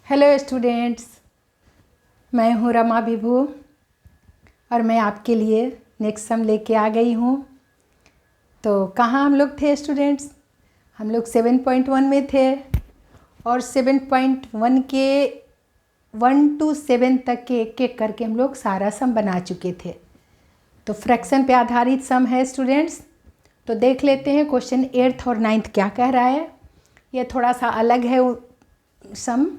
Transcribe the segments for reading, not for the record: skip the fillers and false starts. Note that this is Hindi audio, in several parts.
हेलो स्टूडेंट्स, मैं हूँ रमा विभू और मैं आपके लिए नेक्स्ट सम लेके आ गई हूँ। तो कहाँ हम लोग थे स्टूडेंट्स? हम लोग 7.1 में थे और 7.1 के 1 to 7 तक के एक एक करके हम लोग सारा सम बना चुके थे। तो फ्रैक्शन पे आधारित सम है स्टूडेंट्स। तो देख लेते हैं क्वेश्चन 8th और 9th क्या कह रहा है। ये थोड़ा सा अलग है सम,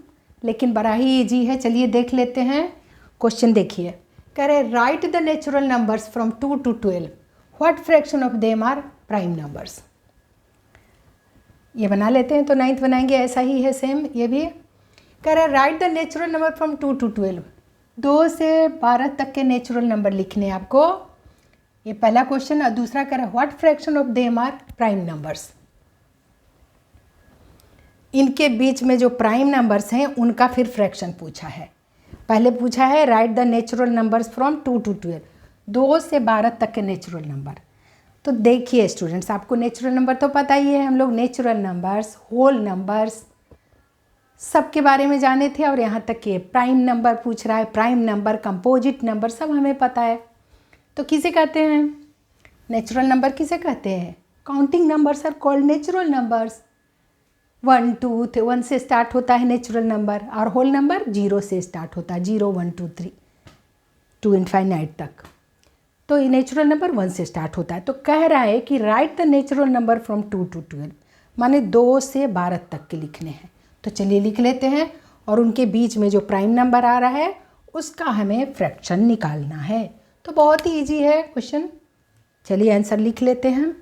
लेकिन बड़ा ही इजी है। चलिए देख लेते हैं। क्वेश्चन देखिए, कह रहे write the natural numbers from 2 to 12, what fraction of them are prime numbers. ये बना लेते हैं। तो 9th बनाएंगे, ऐसा ही है सेम ये भी। कह रहे write the natural number from 2 to 12, 2 से 12 तक के नेचुरल नंबर लिखने हैं आपको। ये पहला क्वेश्चन। और दूसरा कह रहा है what fraction of them are prime numbers. इनके बीच में जो प्राइम नंबर्स हैं उनका फिर फ्रैक्शन पूछा है। पहले पूछा है right the natural numbers from 2 to 12, 2 से 12 तक के नेचुरल नंबर। तो देखिए स्टूडेंट्स, आपको नेचुरल नंबर तो पता ही है। हम लोग नेचुरल नंबर्स, होल नंबर्स सब के बारे में जाने थे। और यहाँ तक कि प्राइम नंबर पूछ रहा है, प्राइम नंबर, कंपोजिट नंबर सब हमें पता है। तो किसे कहते हैं नेचुरल नंबर? किसे कहते हैं? Counting numbers are called natural numbers. 1 2 1 से स्टार्ट होता है नेचुरल नंबर, और होल नंबर 0 से स्टार्ट होता है, 0 1 2 3 टू इनफाइनाइट तक। तो ये नेचुरल नंबर 1 से स्टार्ट होता है। तो कह रहा है कि right the natural number from 2 to 12, माने 2 से 12 तक के लिखने हैं। तो चलिए लिख लेते हैं। और उनके बीच में जो प्राइम नंबर आ रहा है उसका हमें फ्रैक्शन निकालना है। तो बहुत ही ईजी है क्वेश्चन। चलिए आंसर लिख लेते हैं।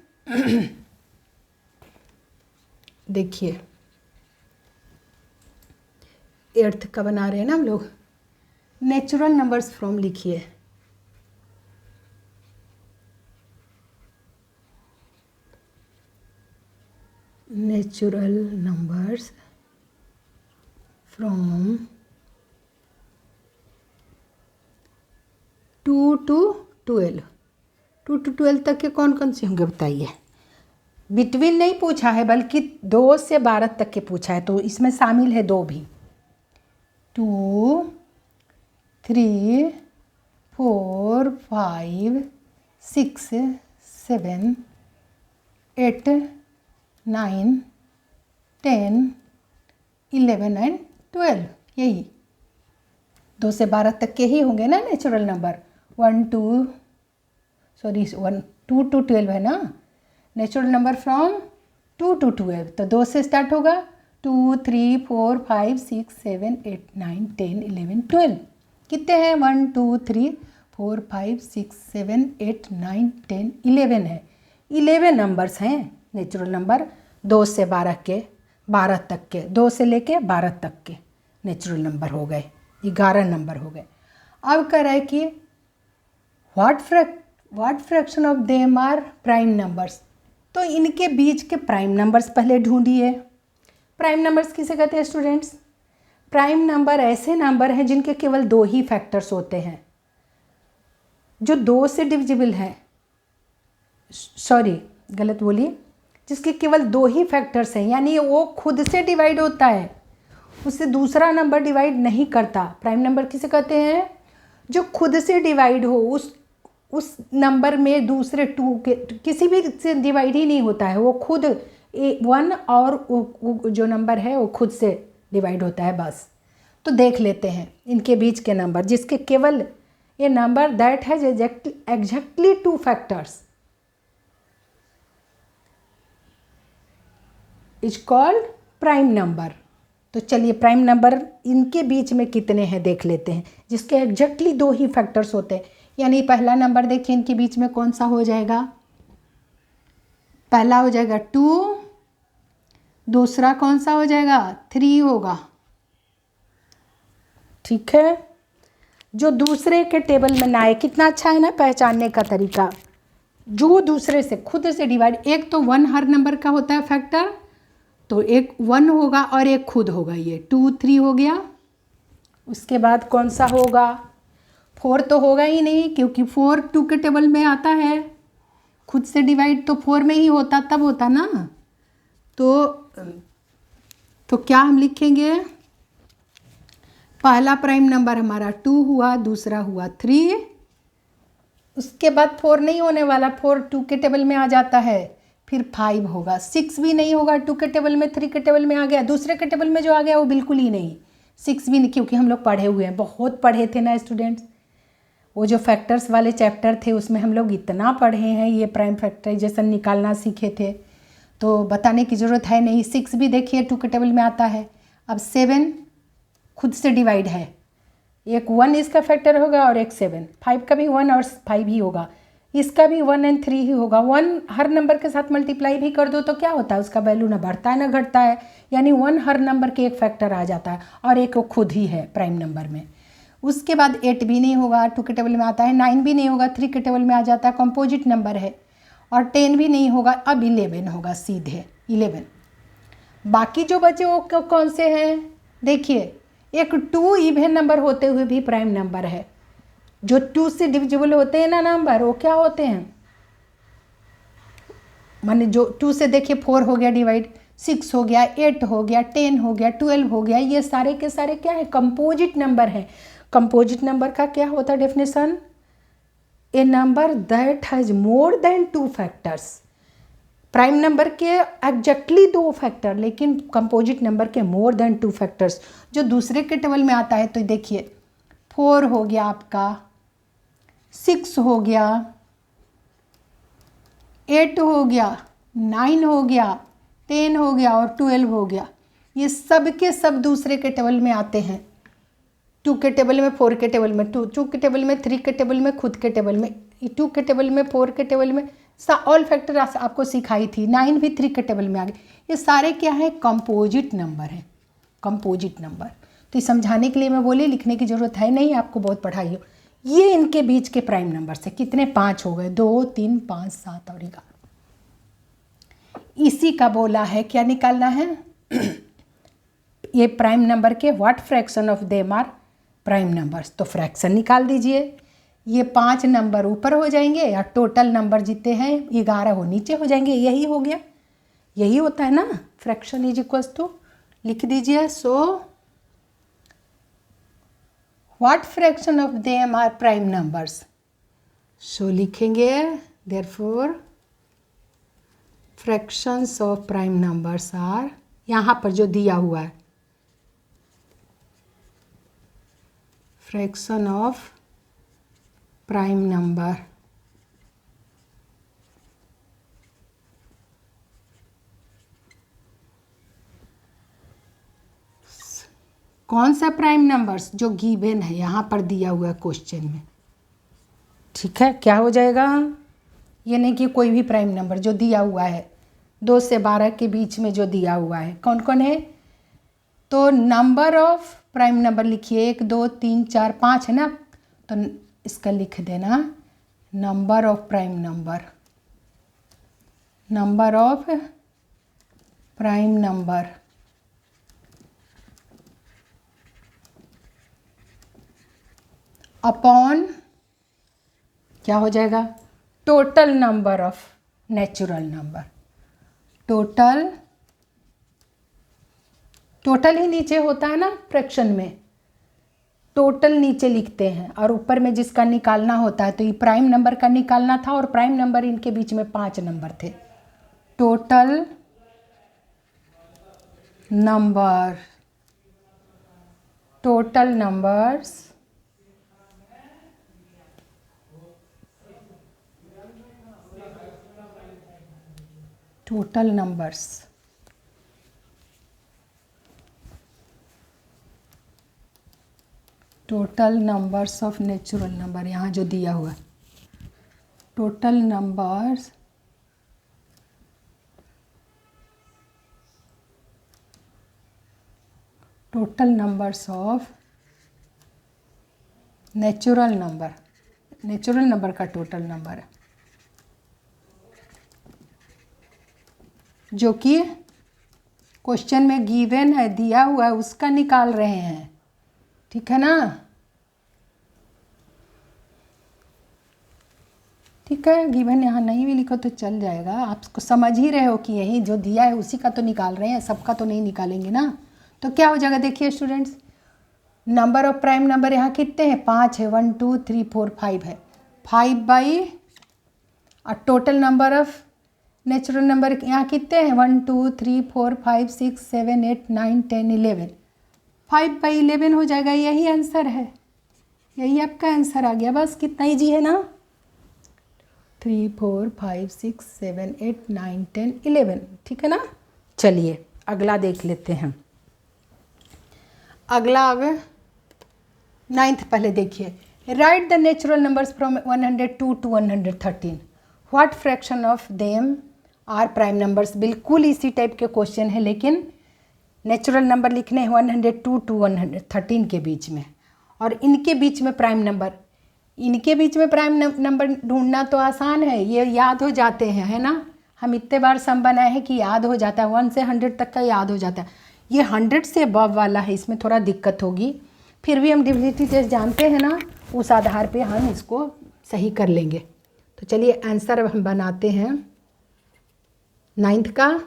देखिए 8th का बना रहे हैं ना हम लोग। नेचुरल नंबर्स फ्रॉम लिखिए। Natural numbers from 2 to 12, 2 to 12 तक के कौन कौन से होंगे बताइए। बिटवीन नहीं पूछा है, बल्कि 2 से 12 तक के पूछा है। तो इसमें शामिल है 2 भी। 2 3 4 5 6 7 8 9 10 11 एंड 12, यही 2 से 12 तक के ही होंगे ना नेचुरल नंबर। 1 2 to 12 है ना नेचुरल नंबर फ्रॉम 2 to 12। तो 2 से स्टार्ट होगा, 2 3 4 5 6 7 8 9 10 11 12। कितने हैं? 1 2 3 4 5 6 7 8 9 10 11 है। 11 नंबर्स हैं नेचुरल नंबर 2 से 12 के, 12 तक के। 2 से लेके 12 तक के नेचुरल नंबर हो गए, 11 नंबर हो गए। अब कह रहा है कि what fraction of them are prime numbers. तो इनके बीच के प्राइम नंबर्स पहले ढूंढिए। प्राइम नंबर्स किसे कहते हैं स्टूडेंट्स? प्राइम नंबर ऐसे नंबर हैं जिनके केवल 2 ही फैक्टर्स होते हैं, जो 2 से डिविजिबल हैं। सॉरी, गलत बोली। जिसके केवल 2 ही फैक्टर्स हैं, यानी वो खुद से डिवाइड होता है, उससे दूसरा नंबर डिवाइड नहीं करता। प्राइम नंबर किसे कहते हैं? जो खुद से डिवाइड हो, उस नंबर में दूसरे 2 के किसी भी से डिवाइड ही नहीं होता है। वो खुद 1 और जो नंबर है वो खुद से डिवाइड होता है बस। तो देख लेते हैं इनके बीच के नंबर, जिसके केवल ये number that has exactly 2 factors is called prime number. तो चलिए प्राइम नंबर इनके बीच में कितने हैं देख लेते हैं, जिसके एग्जैक्टली 2 ही फैक्टर्स होते हैं। यानी पहला नंबर देखिए इनके बीच में कौन सा हो जाएगा? पहला हो जाएगा 2, दूसरा कौन सा हो जाएगा? 3 होगा। ठीक है। जो दूसरे के टेबल में ना आए, कितना अच्छा है ना पहचानने का तरीका। जो दूसरे से खुद से डिवाइड, एक तो 1 हर नंबर का होता है फैक्टर, तो एक 1 होगा और एक खुद होगा। ये 2 3 हो गया। उसके बाद कौन सा होगा? 4 तो होगा ही नहीं, क्योंकि 4 2 के टेबल में आता है। खुद से डिवाइड तो 4 में ही होता, तब होता ना। तो क्या हम लिखेंगे? पहला प्राइम नंबर हमारा 2 हुआ, दूसरा हुआ 3, उसके बाद 4 नहीं होने वाला, 4 2 के टेबल में आ जाता है, फिर 5 होगा, 6 भी नहीं होगा, 2 के टेबल में, 3 के टेबल में आ गया, दूसरे के टेबल में जो आ गया वो बिल्कुल ही नहीं, 6 भी नहीं, क्योंकि हम लोग पढ़े हुए हैं, बहुत पढ़े थे ना स्टूडेंट्स, वो जो फैक्टर्स वाले चैप्टर थे उसमें हम लोग इतना पढ़े हैं, ये प्राइम फैक्टराइजेशन निकालना सीखे थे, तो बताने की ज़रूरत है नहीं। 6 भी देखिए 2 के टेबल में आता है। अब 7 खुद से डिवाइड है, एक 1 इसका फैक्टर होगा और एक 7, 5 का भी 1 और 5 ही होगा, इसका भी 1 और 3 ही होगा। 1 हर नंबर के साथ मल्टीप्लाई भी कर दो तो क्या होता है, उसका वैल्यू ना बढ़ता है ना घटता है, यानी 1 हर नंबर के एक फैक्टर आ जाता है और एक वो खुद ही है प्राइम नंबर में। उसके बाद 8 भी नहीं होगा, 2 के टेबल में आता है, 9 भी नहीं होगा, 3 के टेबल में आ जाता है, कंपोजिट नंबर है, और 10 भी नहीं होगा। अब 11 होगा, सीधे 11। बाकी जो बचे वो कौन से हैं, देखिए एक 2 इवन नंबर होते हुए भी प्राइम नंबर है, जो 2 से डिविजिबल होते हैं ना नंबर, वो क्या होते हैं, माने जो 2 से देखिए 4 हो गया डिवाइड, 6 हो गया, 8 हो गया, 10 हो गया, 12 हो गया, ये सारे के सारे क्या है, कंपोजिट नंबर है। कंपोजिट नंबर का क्या होता है definition, A number that has more than 2 factors. Prime number के एग्जैक्टली 2 फैक्टर, लेकिन कंपोजिट नंबर के मोर देन 2 फैक्टर्स जो दूसरे के टेबल में आता है। तो देखिए 4 हो गया आपका, 6 हो गया, 8 हो गया, 9 हो गया, 10 हो गया और 12 हो गया, ये सब के सब दूसरे के टेबल में आते हैं। 2 के टेबल में, 4 के टेबल में, 2 के टेबल में, 3 के टेबल में, खुद के टेबल में, 2 के टेबल में, 4 के टेबल में, ऑल फैक्टर आपको सिखाई थी, 9 भी 3 के टेबल में आ गए। ये सारे क्या है, कंपोजिट नंबर है, कंपोजिट नंबर। तो ये समझाने के लिए मैं बोली, लिखने की ज़रूरत है नहीं, आपको बहुत पढ़ाई हो। ये इनके बीच के प्राइम नंबर से कितने, 5 हो गए, 2 3 5 7 और 11। इसी का बोला है, क्या निकालना है ये प्राइम नंबर के what fraction of them are prime numbers. तो फ्रैक्शन निकाल दीजिए, ये 5 नंबर ऊपर हो जाएंगे या टोटल नंबर जितने हैं 11 वो नीचे हो जाएंगे, यही हो गया, यही होता है ना, फ्रैक्शन इज इक्वल्स टू, लिख दीजिए। So what fraction of them are prime numbers, so लिखेंगे therefore fractions of prime numbers are, यहाँ पर जो दिया हुआ है फ्रैक्शन ऑफ प्राइम नंबर, कौन सा प्राइम नंबर्स, जो गिवन है यहाँ पर दिया हुआ है क्वेश्चन में, ठीक है। क्या हो जाएगा, ये नहीं कि कोई भी प्राइम नंबर जो दिया हुआ है 2 से 12 के बीच में जो दिया हुआ है, कौन कौन है, तो नंबर ऑफ प्राइम नंबर लिखिए, 1 2 3 4 5 है ना, तो इसका लिख देना number of prime number, number of prime number upon क्या हो जाएगा, total number of natural number. Total ही नीचे होता है ना फ्रैक्शन में, टोटल नीचे लिखते हैं और ऊपर में जिसका निकालना होता है, तो ये प्राइम नंबर का निकालना था और प्राइम नंबर इनके बीच में 5 नंबर थे। Total number, total numbers total numbers total numbers of natural number, यहाँ जो दिया हुआ है total numbers of natural number का टोटल नंबर है, जो कि क्वेश्चन में गिवन है, दिया हुआ है, उसका निकाल रहे हैं, ठीक है ना, ठीक है। गिवन यहाँ नहीं भी लिखो तो चल जाएगा, आपको समझ ही रहे हो कि यही जो दिया है उसी का तो निकाल रहे हैं, सबका तो नहीं निकालेंगे ना। तो क्या हो जाएगा, देखिए students, number of prime number यहाँ कितने हैं? 5 है, 1 2 3 4 5 है, 5 बाई, और total number of natural number यहाँ कितने हैं? 1 2 3 4 5 6 7 8 9 10 11, 5 बाई 11 हो जाएगा। यही आंसर है, यही आपका आंसर आ गया। बस कितना ईजी है ना। 3 4 5 6 7 8 9 10 11, ठीक है ना। चलिए अगला देख लेते हैं। अगला आगे 9th पहले देखिए। Write the natural numbers from 102 to 113, what fraction of them are prime numbers. बिल्कुल इसी टाइप के क्वेश्चन है, लेकिन नेचुरल नंबर लिखने हैं 102 to 113 के बीच में, और इनके बीच में प्राइम नंबर। इनके बीच में प्राइम नंबर ढूंढना तो आसान है, ये याद हो जाते हैं, है ना। हम इतने बार सम बनाए हैं कि याद हो जाता है, 1 से 100 तक का याद हो जाता है। ये 100 से अबव वाला है, इसमें थोड़ा दिक्कत होगी, फिर भी हम डिविनिटी टेस्ट जानते हैं ना, उस आधार पे हम इसको सही कर लेंगे। तो चलिए आंसर हम बनाते हैं। 9th का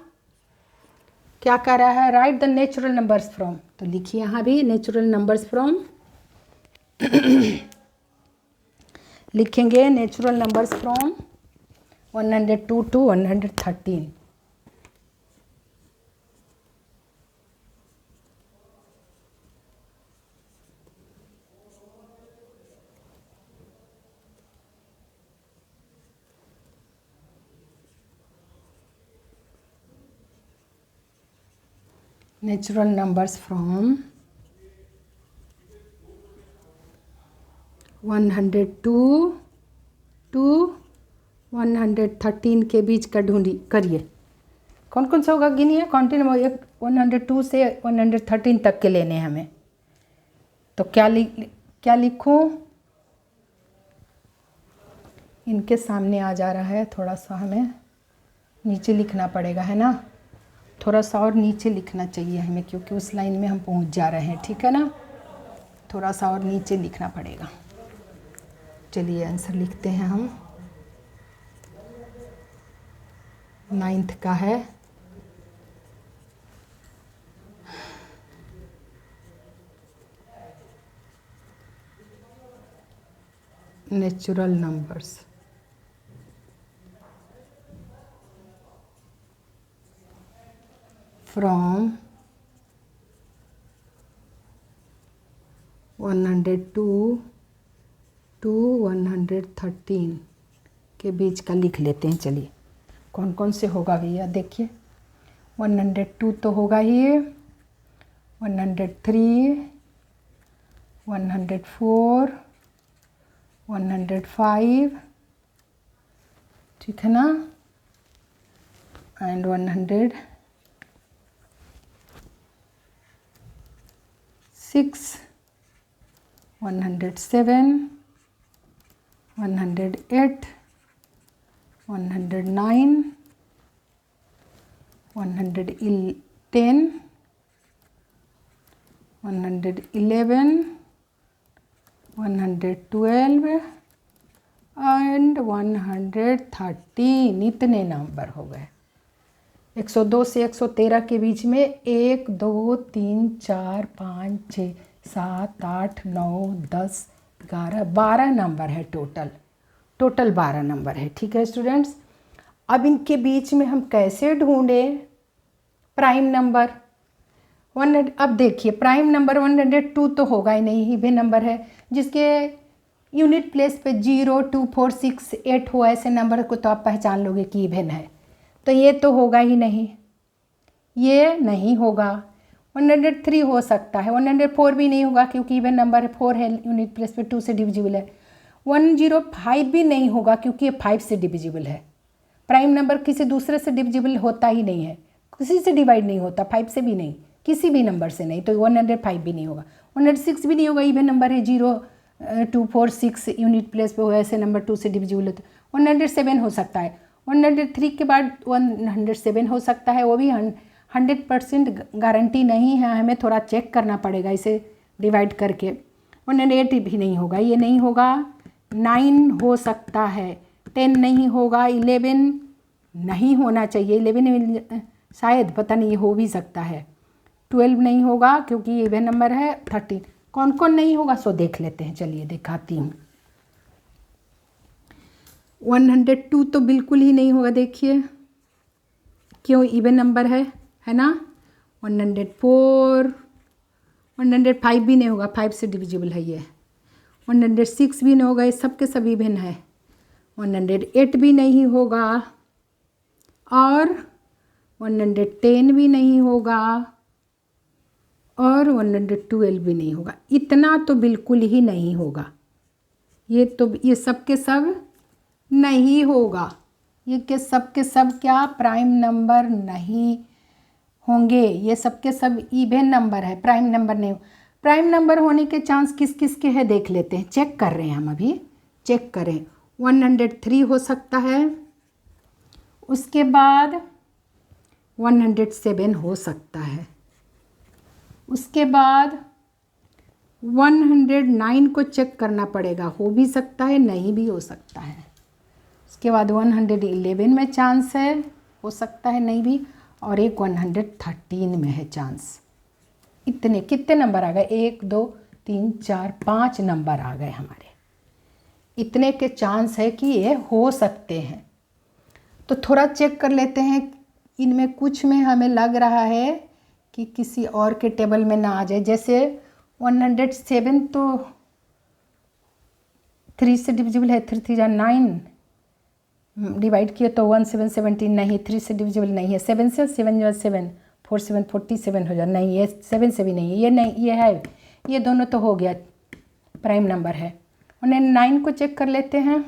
क्या कह रहा है? Right the natural numbers from, तो लिखिए यहाँ भी नेचुरल नंबर्स फ्रॉम लिखेंगे natural numbers from 102 to 113। Natural numbers from 102 to 113 के बीच का ढूंढी करिए। कौन कौन सा होगा गिनिए, कॉन्टिन्यू 102 से 113 तक के लेने हैं हमें। तो क्या लिखूं? इनके सामने आ जा रहा है, थोड़ा सा हमें नीचे लिखना पड़ेगा, है ना। थोड़ा सा और नीचे लिखना चाहिए हमें, क्योंकि उस लाइन में हम पहुंच जा रहे हैं, ठीक है ना। थोड़ा सा और नीचे लिखना पड़ेगा। चलिए आंसर लिखते हैं हम। 9th का है नेचुरल नंबर्स फ्रॉम 102 to 113 के बीच का लिख लेते हैं। चलिए कौन कौन से होगा भैया, देखिए 102 तो होगा ही, 103, 104, 105, ठीक है ना, एंड 106, 107, 108, 109, 110, 111, 112 एंड 113। इतने नंबर हो गए। 102 से 113 के बीच में 1 2 3 4 5 6 7 8 9 10 11 12 नंबर है टोटल 12 नंबर है, ठीक है स्टूडेंट्स। अब इनके बीच में हम कैसे ढूंढें प्राइम नंबर? अब देखिए प्राइम नंबर 102 तो होगा ही नहीं, इवन नंबर है। जिसके यूनिट प्लेस पे 0 2 4 6 8 हो, ऐसे नंबर को तो आप पहचान लोगे कि इवन है। तो ये तो होगा ही नहीं, ये नहीं होगा। 103 हो सकता है, 104 भी नहीं होगा क्योंकि इवन नंबर है, 4 है यूनिट प्लेस पे, 2 से डिविजिबल है। 105 भी नहीं होगा क्योंकि ये 5 से डिविजिबल है। प्राइम नंबर किसी दूसरे से डिविजिबल होता ही नहीं है, किसी से डिवाइड नहीं होता, 5 से भी नहीं, किसी भी नंबर से नहीं। तो 105 भी नहीं होगा, 106 भी नहीं होगा, इवन नंबर है, 0 2 4 6 यूनिट प्लेस पे हो, ऐसे नंबर 2 से डिविजिबल होता है। 107 हो सकता है, 103 के बाद 107 हो सकता है, वो भी 100% गारंटी नहीं है, हमें थोड़ा चेक करना पड़ेगा इसे डिवाइड करके। 108 भी नहीं होगा, ये नहीं होगा। 9 हो सकता है, 10 नहीं होगा, 11 नहीं होना चाहिए, 11 शायद, पता नहीं, हो भी सकता है। 12 नहीं होगा क्योंकि इवन नंबर है, 13 कौन कौन नहीं होगा सो देख लेते हैं। चलिए दिखाती हूँ। 102 तो बिल्कुल ही नहीं होगा, देखिए क्यों, इवन नंबर है ना। 104, 105 भी नहीं होगा, 5 से डिविजिबल है ये। 106 भी नहीं होगा, ये सब के सब इवन है। 108 भी नहीं होगा और 110 भी नहीं होगा और 112 भी नहीं होगा। इतना तो बिल्कुल ही नहीं होगा। ये सब के सब नहीं होगा। ये के सब क्या प्राइम नंबर नहीं होंगे। ये सब के सब इवन नंबर है, प्राइम नंबर नहीं। प्राइम नंबर होने के चांस किस किस के हैं देख लेते हैं। चेक कर रहे हैं हम, अभी चेक करें। 103 हो सकता है, उसके बाद 107 हो सकता है, उसके बाद 109 को चेक करना पड़ेगा, हो भी सकता है नहीं भी हो सकता है। उसके बाद 111 में चांस है, हो सकता है नहीं भी, और एक 113 में है चांस। इतने कितने नंबर आ गए, 1 2 3 4 5 नंबर आ गए हमारे। इतने के चांस है कि ये हो सकते हैं। तो थोड़ा चेक कर लेते हैं, इनमें कुछ में हमें लग रहा है कि किसी और के टेबल में ना आ जाए। जैसे 107 तो 3 से डिविजिबल है, 3 3 जा 9, डिवाइड किए तो 1 7 17 नहीं, 3 से डिविजिबल नहीं है। 7 से 7 जा 7, 4 7 47 हो जाए, नहीं ये 7 से भी नहीं है, ये नहीं, ये है, ये दोनों तो हो गया, प्राइम नंबर है। 109 को चेक कर लेते हैं।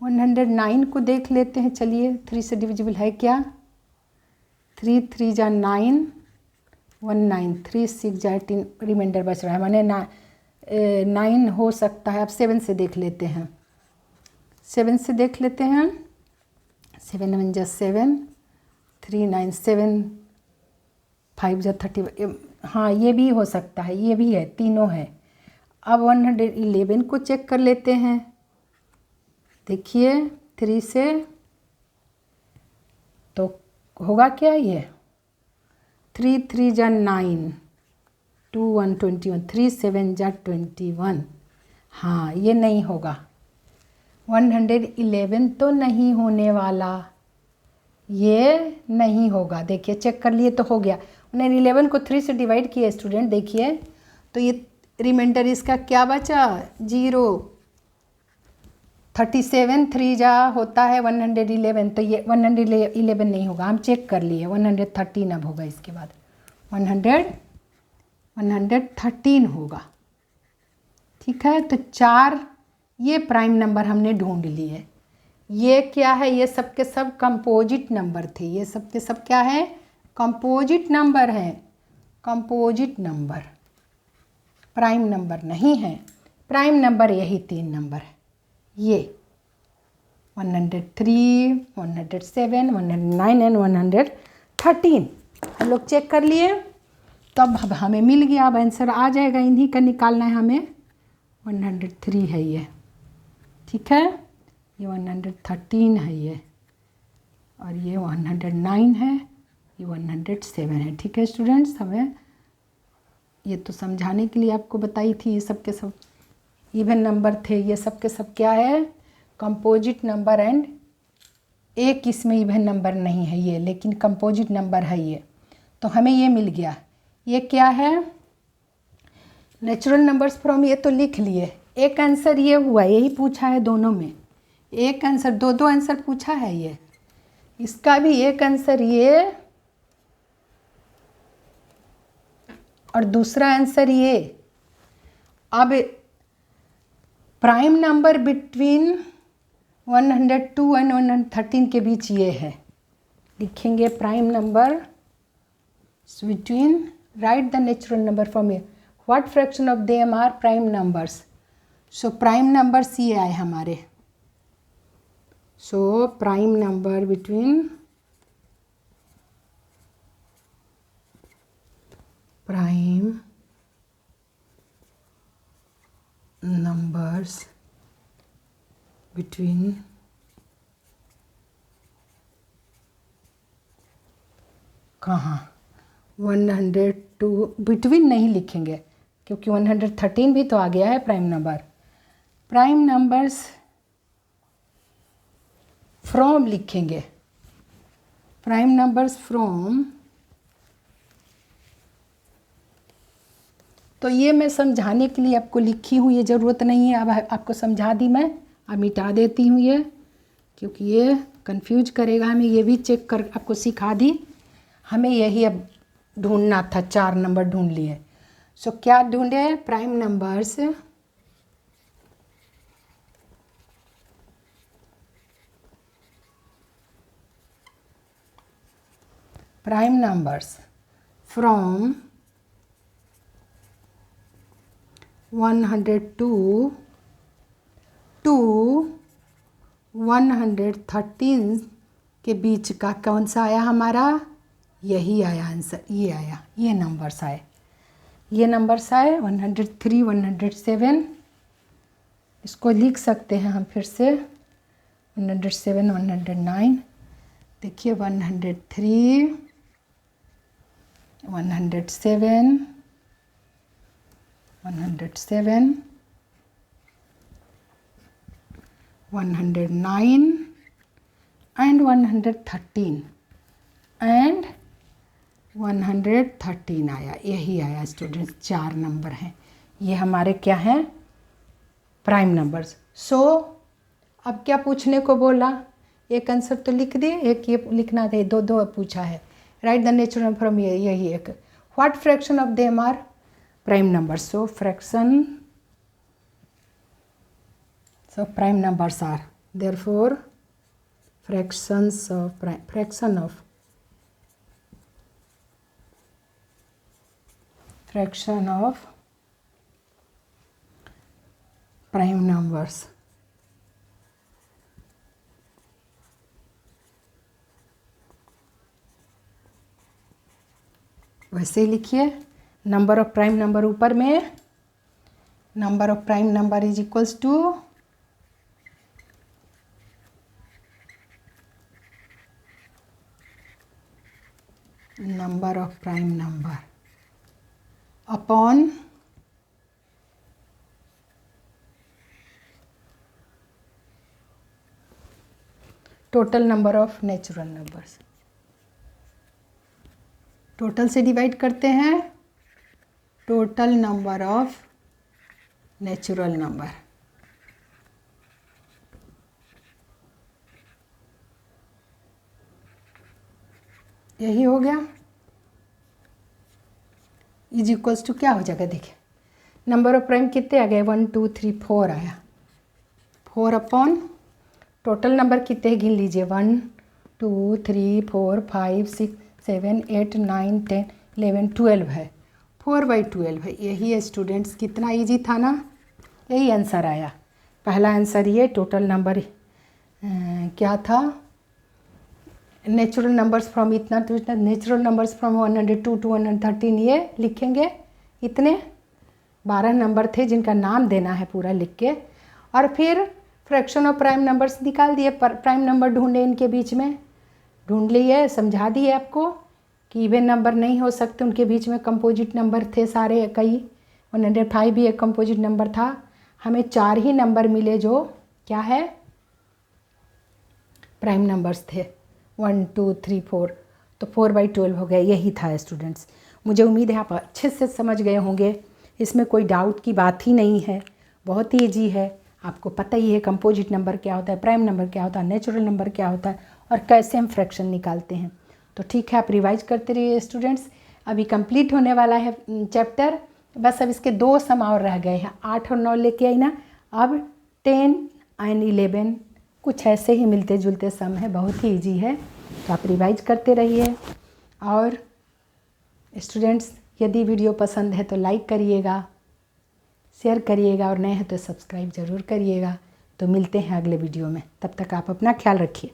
109 को देख लेते हैं, चलिए 3 से डिविजिबल है क्या। 3 3 जा 9, 1 9, 3 6 जा 18, रिमाइंडर बच रहा है, माने 9 हो सकता है। अब 7 से देख लेते हैं, 7 से देख लेते हैं। 7 1 जा 7, 3 9 7, 5 जा 30, हाँ ये भी हो सकता है, ये भी है, तीनों है। अब 111 को चेक कर लेते हैं, देखिए 3 से तो होगा क्या ये, 3 3 जा 9, 2 1 21, 3 7 जा 21, हाँ ये नहीं होगा। 111 तो नहीं होने वाला, ये नहीं होगा। देखिए चेक कर लिए तो हो गया। 111 को 3 से डिवाइड किया स्टूडेंट, देखिए तो ये रिमाइंडर इसका क्या बचा, 0। 37 3 जा होता है 111, तो ये 111 नहीं होगा, हम चेक कर लिए। 113 अब होगा, इसके बाद 113 होगा, ठीक है। तो 4 ये प्राइम नंबर हमने ढूंढ लिए। ये क्या है, ये सब के सब कंपोजिट नंबर थे, ये सब के सब क्या है, कंपोजिट नंबर है। कंपोजिट नंबर, प्राइम नंबर नहीं है। प्राइम नंबर यही 3 नंबर है, ये 103, 107, 109 एंड 113 हम लोग चेक कर लिए। तब हमें मिल गया, अब आंसर आ जाएगा, इन्हीं का निकालना है हमें। 103 है ये, ठीक है। ये 113 है ये, और ये 109 है, ये 107 है, ठीक है स्टूडेंट्स। हमें ये तो समझाने के लिए आपको बताई थी, ये सब के सब इवन नंबर थे, ये सब के सब क्या है, कंपोजिट नंबर। एंड एक इसमें इवन नंबर नहीं है ये, लेकिन कंपोजिट नंबर है ये, तो हमें ये मिल गया। ये क्या है, नेचुरल नंबर्स फ्रॉम, ये तो लिख लिए। एक आंसर ये हुआ, यही पूछा है दोनों में, एक आंसर, दो आंसर पूछा है ये, इसका भी एक आंसर ये और दूसरा आंसर ये। अब प्राइम नंबर बिटवीन 102 एंड 113 के बीच ये है, लिखेंगे prime number between, right the natural number from ये, what fraction of them are prime numbers. So prime numbers ये आए हमारे। So prime number between, prime numbers between कहाँ 102, बिटवीन नहीं लिखेंगे क्योंकि 113 भी तो आ गया है prime number. Prime numbers from लिखेंगे, प्राइम नंबर्स फ्रॉम, तो ये मैं समझाने के लिए आपको लिखी हूँ, ये ज़रूरत नहीं है, अब आपको समझा दी मैं, अब मिटा देती हूँ ये, क्योंकि ये कंफ्यूज करेगा हमें। ये भी चेक कर आपको सिखा दी, हमें यही अब ढूंढना था, 4 नंबर ढूंढ लिए। सो क्या ढूंढे? प्राइम नंबर्स फ्रॉम 102 टू 113 के बीच का कौन सा आया हमारा? यही आया आंसर, ये आया, ये नंबर्स आए, 103, 107। इसको लिख सकते हैं हम फिर से, 107, 109, देखिए 103, 107, 107, 109 एंड 113 एंड 113 आया, यही आया स्टूडेंट्स। 4 नंबर हैं ये हमारे, क्या हैं? Prime numbers. सो अब क्या पूछने को बोला? एक आंसर तो लिख दे, एक ये लिखना था, दो पूछा है। राइट द नेचुरल फ्रॉम, यही एक। What fraction of them are prime numbers? So fraction, so prime numbers are, therefore fraction of prime numbers वैसे ही लिखिए। नंबर ऑफ प्राइम नंबर ऊपर में, number of prime number is equals to number of prime number upon total number of natural numbers। Total से डिवाइड करते हैं total number of natural number. यही हो गया, इज इक्वल्स टू क्या हो जाएगा? देखिए नंबर ऑफ प्राइम कितने आ गए? 1 2 3 4 आया, 4 अपॉन टोटल नंबर कितने गिन लीजिए, 1 2 3 4 5 6 7 8 9 10 11 12 है, 4/12 है। यही है स्टूडेंट्स, कितना इजी था ना, यही आंसर आया। पहला आंसर ये, टोटल नंबर क्या था? नेचुरल नंबर्स फ्रॉम इतना तो इतना, नेचुरल नंबर्स फ्रॉम 102 टू 113, ये लिखेंगे। इतने 12 नंबर थे जिनका नाम देना है पूरा लिख के, और फिर फ्रैक्शन ऑफ प्राइम नंबर्स निकाल दिए, प्राइम नंबर ढूंढे, इनके बीच में ढूंढ लिए, समझा दिए आपको कि इवन नंबर नहीं हो सकते, उनके बीच में कंपोजिट नंबर थे सारे, कई 105 भी एक कंपोजिट नंबर था। हमें 4 ही नंबर मिले जो क्या है? प्राइम नंबर्स थे, 1 2 3 4, तो 4/12 हो गया। यही था स्टूडेंट्स। मुझे उम्मीद है आप अच्छे से समझ गए होंगे, इसमें कोई डाउट की बात ही नहीं है, बहुत ही ईजी है। आपको पता ही है कंपोजिट नंबर क्या होता है, प्राइम नंबर क्या होता है, नेचुरल नंबर क्या होता है, और कैसे हम फ्रैक्शन निकालते हैं। तो ठीक है, आप रिवाइज करते रहिए स्टूडेंट्स। अभी कंप्लीट होने वाला है चैप्टर, बस अब इसके 2 सम और रह गए हैं, 8 और 9 लेके आई ना। अब 10 एंड 11 कुछ ऐसे ही मिलते जुलते सम है, बहुत ही ईजी है, तो आप रिवाइज करते रहिए। और स्टूडेंट्स, यदि वीडियो पसंद है तो लाइक करिएगा, शेयर करिएगा, और नए हैं तो सब्सक्राइब ज़रूर करिएगा। तो मिलते हैं अगले वीडियो में, तब तक आप अपना ख्याल रखिए।